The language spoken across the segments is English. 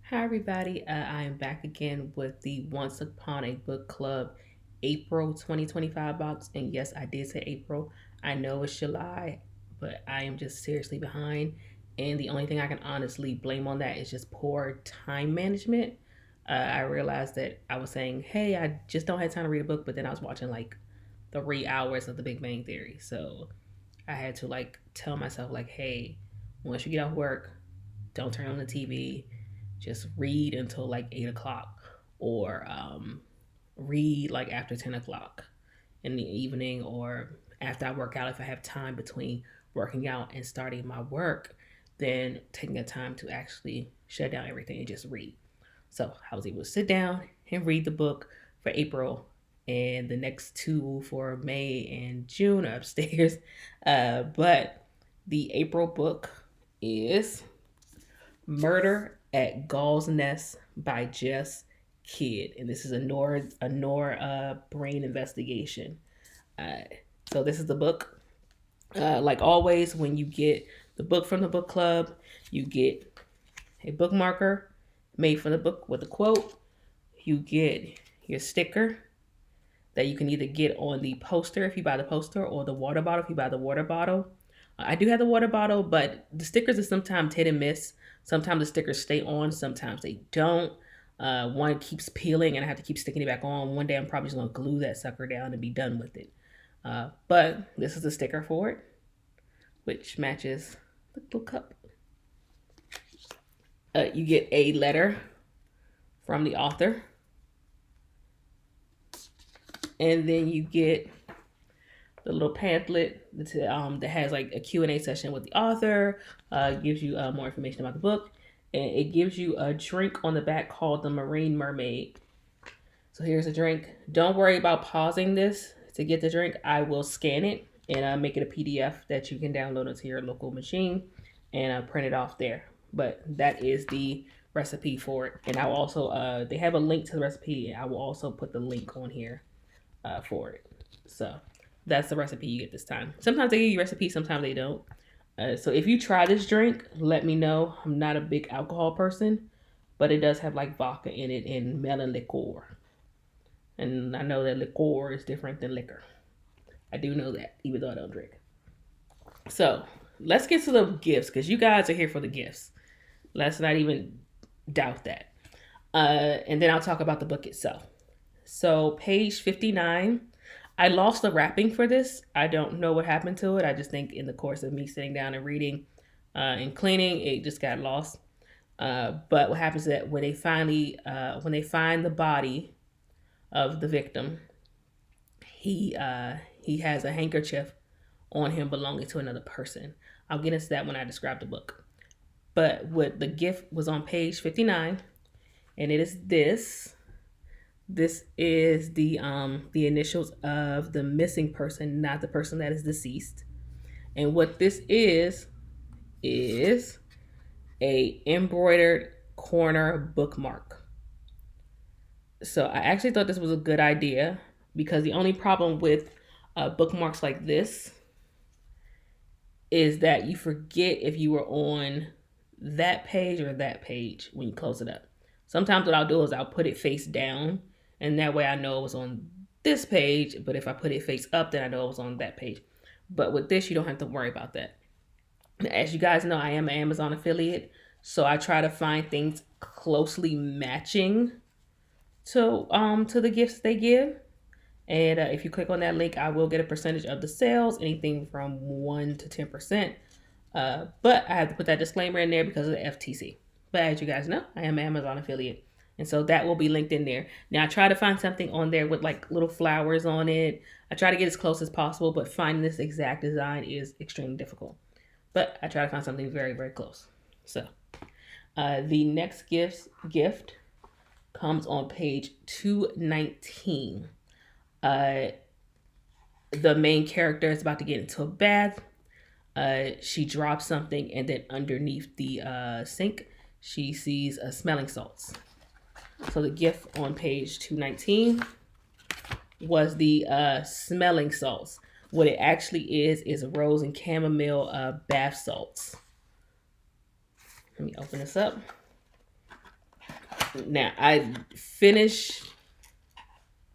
Hi, everybody. I am back again with the Once Upon a Book Club April 2025 box. And yes, I did say April. I know it's July, but I am just seriously behind. And the only thing I can honestly blame on that is just poor time management. I realized that I was saying, hey, I just don't have time to read a book, but then I was watching like 3 hours of The Big Bang Theory. So I had to like tell myself, like, hey, once you get off work, don't turn on the TV. Just read until like 8 o'clock, or read like after 10 o'clock in the evening, or after I work out. If I have time between working out and starting my work, then taking a time to actually shut down everything and just read. So I was able to sit down and read the book for April, and the next two for May and June are upstairs. But the April book is Murder at Gall's Nest by Jess Kidd, and this is a Nora brain investigation. Uh, so this is the book. Like always, when you get the book from the book club, you get a bookmarker made from the book with a quote. You get your sticker that you can either get on the poster if you buy the poster, or the water bottle if you buy the water bottle. I do have the water bottle, but the stickers are sometimes hit and miss. Sometimes the stickers stay on, sometimes they don't. One keeps peeling and I have to keep sticking it back on. One day I'm probably just gonna glue that sucker down and be done with it. But this is the sticker for it, which matches the little cup. You get a letter from the author, and then you get the little pamphlet that has like a Q&A session with the author, gives you more information about the book, and it gives you a drink on the back called the Marine Mermaid. So here's a drink. Don't worry about pausing this to get the drink. I will scan it and make it a PDF that you can download into your local machine and print it off there. But that is the recipe for it. And I will also, they have a link to the recipe. I will also put the link on here for it. So that's the recipe you get this time. Sometimes they give you recipes, sometimes they don't. So if you try this drink, let me know. I'm not a big alcohol person, but it does have like vodka in it and melon liqueur. And I know that liqueur is different than liquor. I do know that, even though I don't drink. So let's get to the gifts, because you guys are here for the gifts. Let's not even doubt that. And then I'll talk about the book itself. So, page 59. I lost the wrapping for this. I don't know what happened to it. I just think in the course of me sitting down and reading and cleaning, it just got lost. But what happens is that when they find the body of the victim, he has a handkerchief on him belonging to another person. I'll get into that when I describe the book. But what the gift was on page 59, and it is this. This is the initials of the missing person, not the person that is deceased. And what this is a embroidered corner bookmark. So I actually thought this was a good idea, because the only problem with bookmarks like this is that you forget if you were on that page or that page when you close it up. Sometimes what I'll do is I'll put it face down, and that way I know it was on this page. But if I put it face up, then I know it was on that page. But with this, you don't have to worry about that. As you guys know, I am an Amazon affiliate, so I try to find things closely matching to the gifts they give. And if you click on that link, I will get a percentage of the sales, anything from 1 to 10%. But I have to put that disclaimer in there because of the FTC. But as you guys know, I am an Amazon affiliate. And so that will be linked in there. Now, I try to find something on there with like little flowers on it. I try to get as close as possible, but finding this exact design is extremely difficult. But I try to find something very, very close. So the next gift comes on page 219. The main character is about to get into a bath. She drops something, and then underneath the sink, she sees smelling salts. So the gift on page 219 was the smelling salts. What it actually is rose and chamomile bath salts. Let me open this up. Now I finished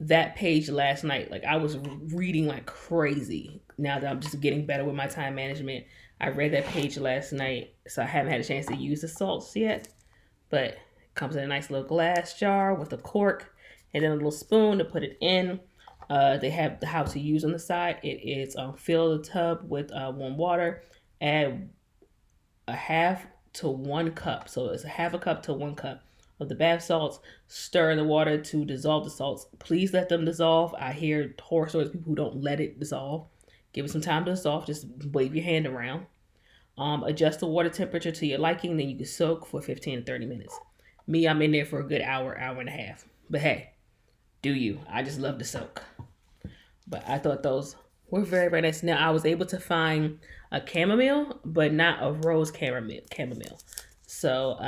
that page last night. Like I was reading like crazy. Now that I'm just getting better with my time management, I read that page last night, so I haven't had a chance to use the salts yet. But it comes in a nice little glass jar with a cork and then a little spoon to put it in. They have the how to use on the side. It is fill the tub with warm water, add a half to 1 cup. So it's a half a cup to 1 cup of the bath salts. Stir in the water to dissolve the salts. Please let them dissolve. I hear horror stories of people who don't let it dissolve. Give it some time to dissolve. Just wave your hand around. Adjust the water temperature to your liking. Then you can soak for 15 to 30 minutes. Me, I'm in there for a good hour, hour and a half. But hey, do you? I just love to soak. But I thought those were very, very nice. Now I was able to find a chamomile, but not a rose chamomile. So,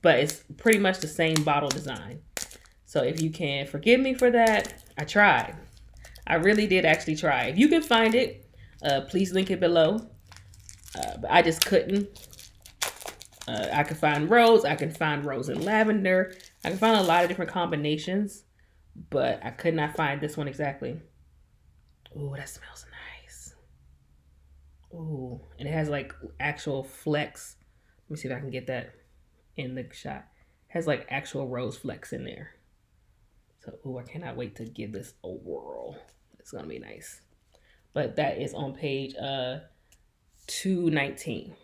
but it's pretty much the same bottle design. So if you can forgive me for that, I tried. I really did actually try. If you can find it, please link it below. But I just couldn't. I can find rose. I can find rose and lavender. I can find a lot of different combinations, but I could not find this one exactly. Ooh, that smells nice. Ooh, and it has like actual flecks. Let me see if I can get that in the shot. It has like actual rose flecks in there. So, ooh, I cannot wait to give this a whirl. It's gonna be nice. But that is on page 219.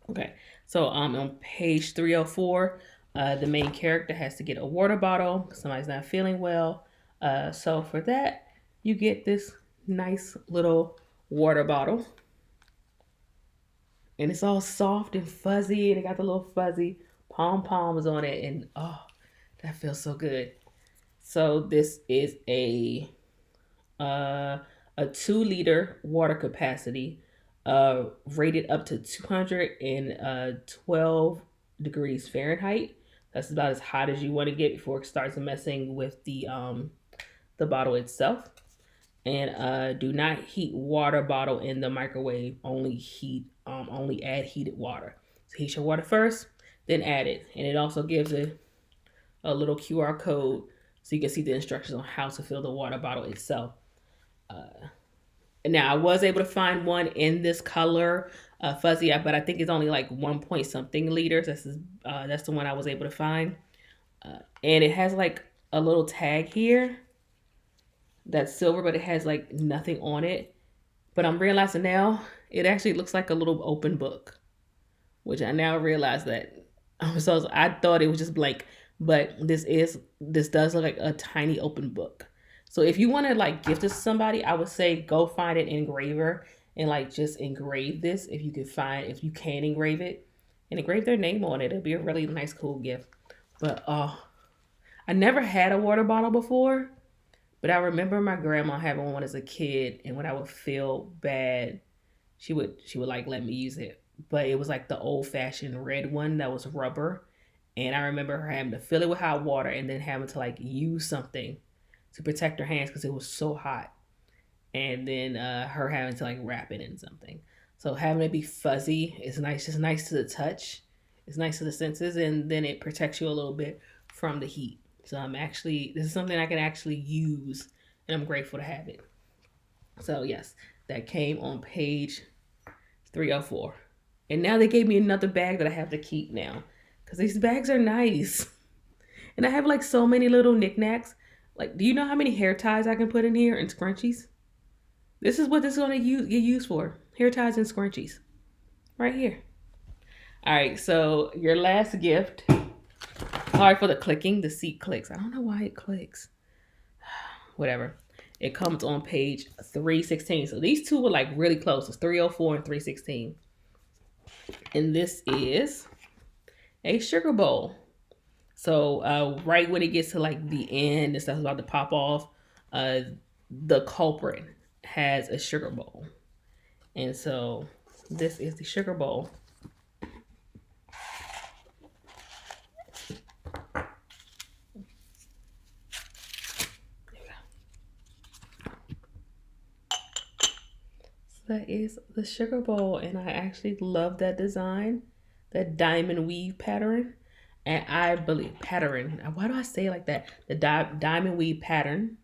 Okay, so on page 304, the main character has to get a water bottle. Somebody's not feeling well. So for that, you get this nice little water bottle. And it's all soft and fuzzy, and it got the little fuzzy pom-poms on it. And oh, that feels so good. So this is uh, a 2 liter water capacity, rated up to 212 degrees Fahrenheit. That's about as hot as you want to get before it starts messing with the bottle itself. And do not heat water bottle in the microwave. Only add heated water. So heat your water first, then add it. And it also gives a little QR code so you can see the instructions on how to fill the water bottle itself. Now I was able to find one in this color, fuzzy, but I think it's only like 1 point something liters. That's the one I was able to find, and it has like a little tag here that's silver, but it has like nothing on it. But I'm realizing now it actually looks like a little open book, which I now realize that. So I thought it was just blank, but this does look like a tiny open book. So if you want to like gift this to somebody, I would say go find an engraver and like just engrave this if you can engrave it and engrave their name on it. It'll be a really nice, cool gift. But I never had a water bottle before, but I remember my grandma having one as a kid, and when I would feel bad, she would like let me use it. But it was like the old fashioned red one that was rubber. And I remember her having to fill it with hot water and then having to like use something to protect her hands because it was so hot. And then her having to like wrap it in something. So having it be fuzzy is nice. It's nice to the touch. It's nice to the senses, and then it protects you a little bit from the heat. So this is something I can actually use, and I'm grateful to have it. So yes, that came on page 304. And now they gave me another bag that I have to keep now. Because these bags are nice. And I have like so many little knickknacks. Like, do you know how many hair ties I can put in here and scrunchies? This is what this is going to get used for. Hair ties and scrunchies. Right here. All right, so your last gift. Sorry for the clicking. The seat clicks. I don't know why it clicks. Whatever. It comes on page 316. So these two were like really close. It's 304 and 316. And this is a sugar bowl. So right when it gets to like the end and stuff's about to pop off, the culprit has a sugar bowl. And so this is the sugar bowl. That is the sugar bowl, and I actually love that design, that diamond weave pattern. And I believe pattern. Why do I say it like that? The diamond weave pattern.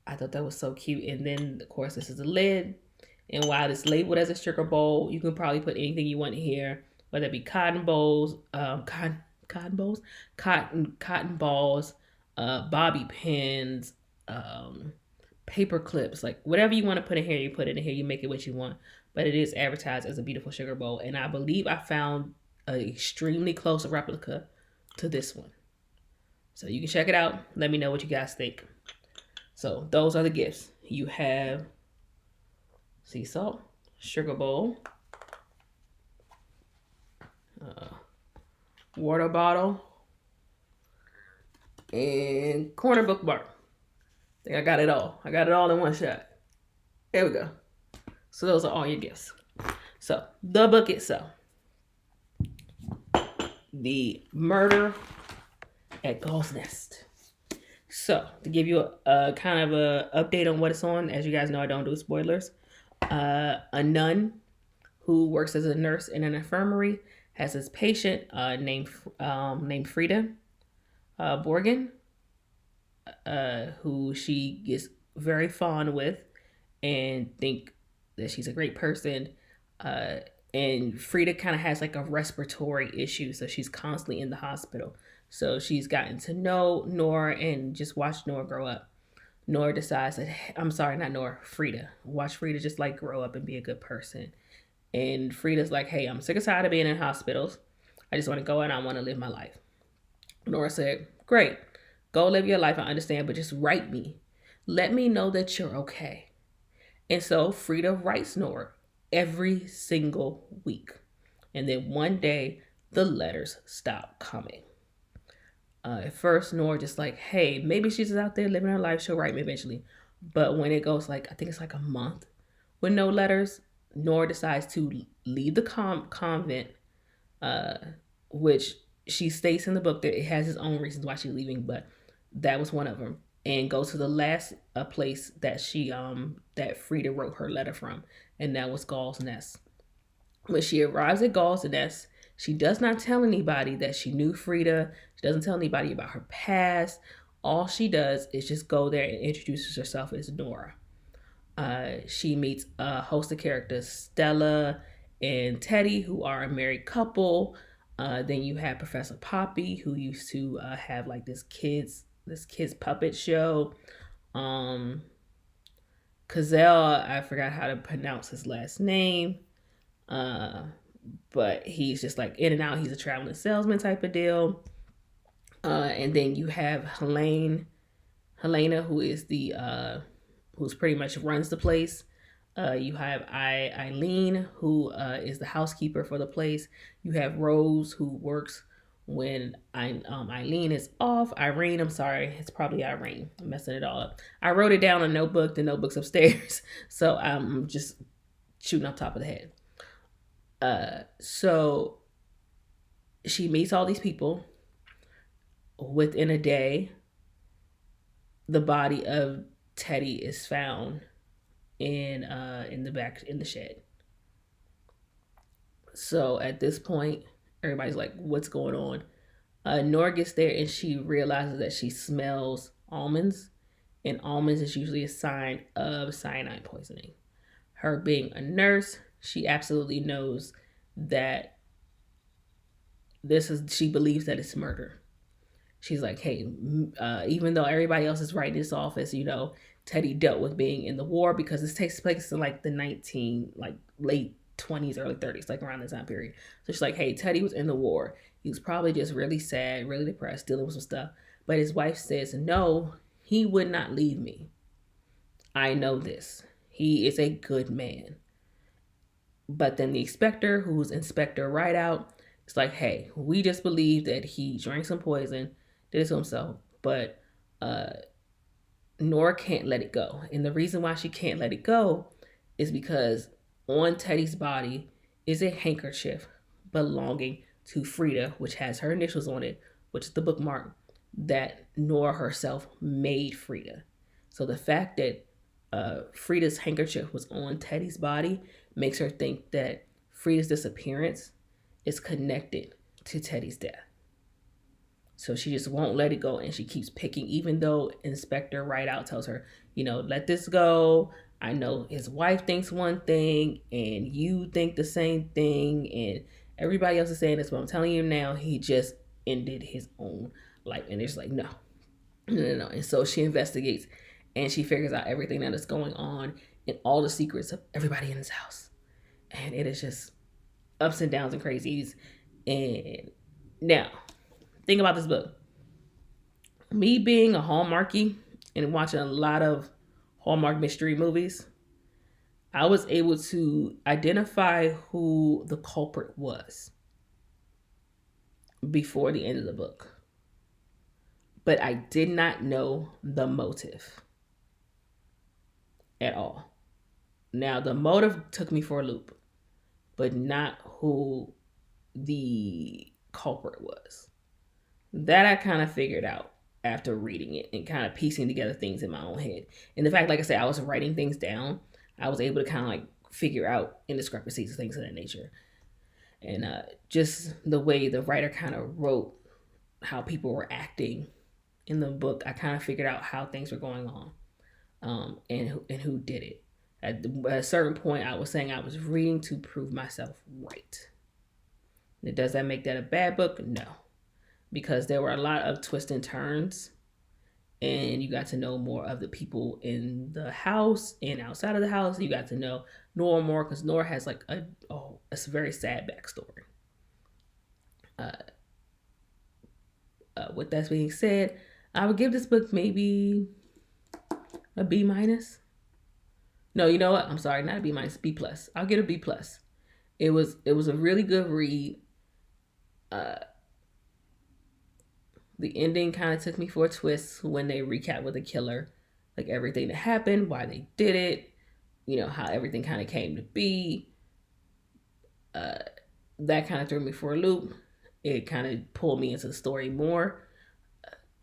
I thought that was so cute. And then, of course, this is the lid. And while it's labeled as a sugar bowl, you can probably put anything you want in here, whether it be cotton bowls, cotton bowls, cotton balls, bobby pins, um, paper clips, like whatever you want to put in here, you put it in here. You make it what you want. But it is advertised as a beautiful sugar bowl, and I believe I found an extremely close replica to this one. So you can check it out. Let me know what you guys think. So those are the gifts. You have sea salt, sugar bowl, uh, water bottle, and corner bookmark. I think I got it all. I got it all in one shot. There we go. So those are all your gifts. So the book itself. The Murder at Gall's Nest. So to give you a kind of a update on what it's on, as you guys know, I don't do spoilers. A nun who works as a nurse in an infirmary has this patient named Frida Borgen, who she gets very fond with and think that she's a great person. And Frida kind of has like a respiratory issue, so she's constantly in the hospital. So she's gotten to know Nora and just watched Nora grow up. Nora decides that, I'm sorry, not Nora, Frida. Watch Frida just like grow up and be a good person. And Frida's like, hey, I'm sick and tired of being in hospitals. I just want to go and I want to live my life. Nora said, great, go live your life. I understand, but just write me. Let me know that you're okay. And so Frida writes Nora every single week. And then one day, the letters stop coming. At first, Nora just like, hey, maybe she's just out there living her life. She'll write me eventually. But when it goes like, I think it's like a month with no letters, Nora decides to leave the convent, which she states in the book that it has its own reasons why she's leaving, but that was one of them. And go to the last place that that Frida wrote her letter from, and that was Gall's Nest. When she arrives at Gall's Nest, she does not tell anybody that she knew Frida. She doesn't tell anybody about her past. All she does is just go there and introduces herself as Nora. She meets a host of characters, Stella and Teddy, who are a married couple. Then you have Professor Poppy, who used to have like this kids puppet show. Cazell, I forgot how to pronounce his last name. But he's just like in and out. He's a traveling salesman type of deal. And then you have Helena, who is who's pretty much runs the place. You have Eileen, who is the housekeeper for the place. You have Rose, who works when Eileen is off. Irene, I'm sorry, it's probably Irene. I'm messing it all up. I wrote it down in a notebook. The notebook's upstairs, so I'm just shooting off top of the head. So she meets all these people. Within a day, the body of Teddy is found in the shed. So at this point, everybody's like, what's going on? Nora gets there and she realizes that she smells almonds, and almonds is usually a sign of cyanide poisoning. Her being a nurse, she absolutely knows that she believes that it's murder. She's like, hey, even though everybody else is writing this off as, Teddy dealt with being in the war, because this takes place in like the late 20s, early 30s, like around the time period. So she's like, hey, Teddy was in the war. He was probably just really sad, really depressed, dealing with some stuff. But his wife says, no, he would not leave me. I know this. He is a good man. But then the inspector, who's Inspector Rideout, is like, hey, we just believe that he drank some poison, did it to himself, but Nora can't let it go. And the reason why she can't let it go is because on Teddy's body is a handkerchief belonging to Frida, which has her initials on it, which is the bookmark that Nora herself made Frida. So the fact that Frida's handkerchief was on Teddy's body makes her think that Frida's disappearance is connected to Teddy's death. So she just won't let it go, and she keeps picking, even though Inspector Rideout tells her, let this go. I know his wife thinks one thing, and you think the same thing, and everybody else is saying this, but I'm telling you now, he just ended his own life. And it's like, no, no, no, no. And so she investigates, and she figures out everything that is going on and all the secrets of everybody in his house. And it is just ups and downs and crazies. And now, think about this book. Me being a Hallmarky and watching a lot of Hallmark mystery movies, I was able to identify who the culprit was before the end of the book. But I did not know the motive at all. Now, the motive took me for a loop, but not who the culprit was. That I kind of figured out after reading it and kind of piecing together things in my own head. And the fact, like I said, I was writing things down, I was able to kind of like figure out indiscrepancies and things of that nature. And just the way the writer kind of wrote how people were acting in the book, I kind of figured out how things were going on, and who did it. At a certain point, I was saying I was reading to prove myself right. Does that make that a bad book? No, because there were a lot of twists and turns, and you got to know more of the people in the house and outside of the house. You got to know Nora more, because Nora has like a very sad backstory. With that being said, I would give this book maybe a B minus. No, you know what? I'm sorry, not a B minus, B plus. I'll get a B plus. It was a really good read. The ending kind of took me for a twist when they recap with the killer, like everything that happened, why they did it, how everything kind of came to be. That kind of threw me for a loop. It kind of pulled me into the story more.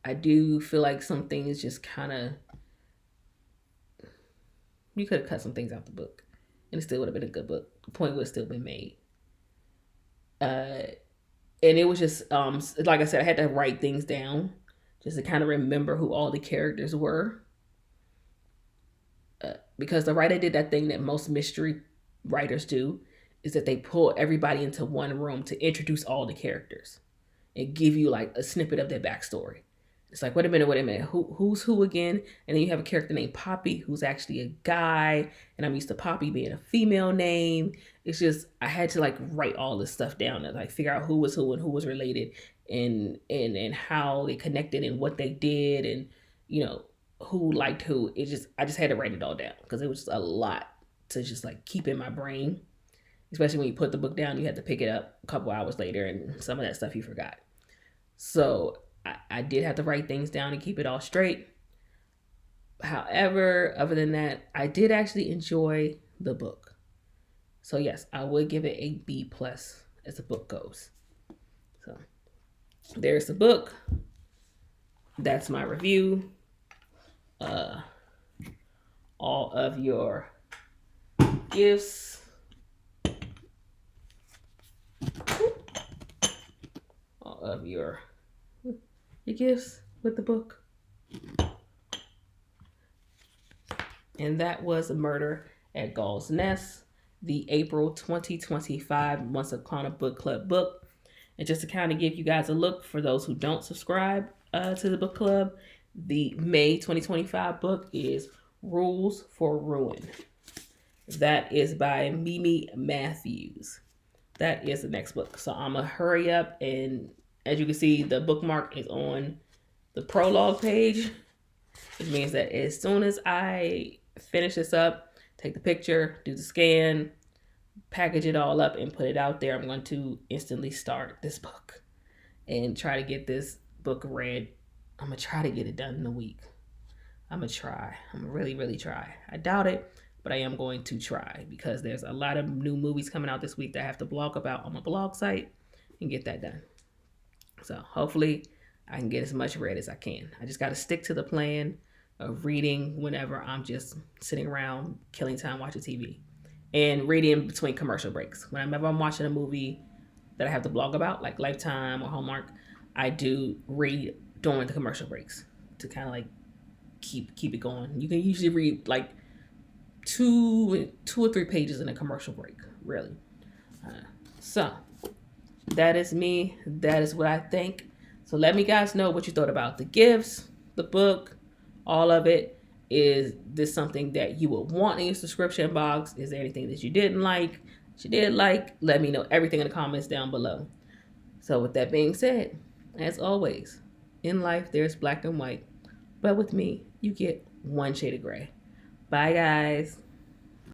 I do feel like some things just kind of, you could have cut some things out the book, and it still would have been a good book. The point would have still been made. And it was just, like I said, I had to write things down just to kind of remember who all the characters were. Because the writer did that thing that most mystery writers do, is that they pull everybody into one room to introduce all the characters and give you like a snippet of their backstory. It's like, wait a minute, who's who again? And then you have a character named Poppy, who's actually a guy, and I'm used to Poppy being a female name. It's just, I had to like write all this stuff down and like figure out who was who and who was related, and how they connected and what they did, and who liked who. I just had to write it all down because it was just a lot to just like keep in my brain. Especially when you put the book down, you had to pick it up a couple hours later, and some of that stuff you forgot. So I did have to write things down and keep it all straight. However, other than that, I did actually enjoy the book. So yes, I would give it a B plus as the book goes. So there's the book. That's my review. All of your gifts. All of your gifts with the book. And that was Murder at Gall's Nest, the April 2025 Once Upon a Book Club book. And just to kind of give you guys a look for those who don't subscribe to the book club, the May 2025 book is Rules for Ruin. That is by Mimi Matthews. That is the next book. So I'm going to hurry up, and as you can see, the bookmark is on the prologue page, which means that as soon as I finish this up, take the picture, do the scan, package it all up, and put it out there, I'm going to instantly start this book and try to get this book read. I'm going to try to get it done in a week. I'm going to try. I'm going to really, really try. I doubt it, but I am going to try because there's a lot of new movies coming out this week that I have to blog about on my blog site and get that done. So hopefully I can get as much read as I can. I just got to stick to the plan of reading whenever I'm just sitting around killing time watching TV, and reading between commercial breaks. Whenever I'm watching a movie that I have to blog about, like Lifetime or Hallmark, I do read during the commercial breaks to kind of like keep it going. You can usually read like two or three pages in a commercial break, really. Uh, so that is me. That is what I think. So let me guys know what you thought about the gifts, the book, all of it. Is this something that you would want in your subscription box? Is there anything that you didn't like? That you did like? Let me know everything in the comments down below. So with that being said, as always, in life there's black and white, but with me, you get one shade of gray. Bye guys.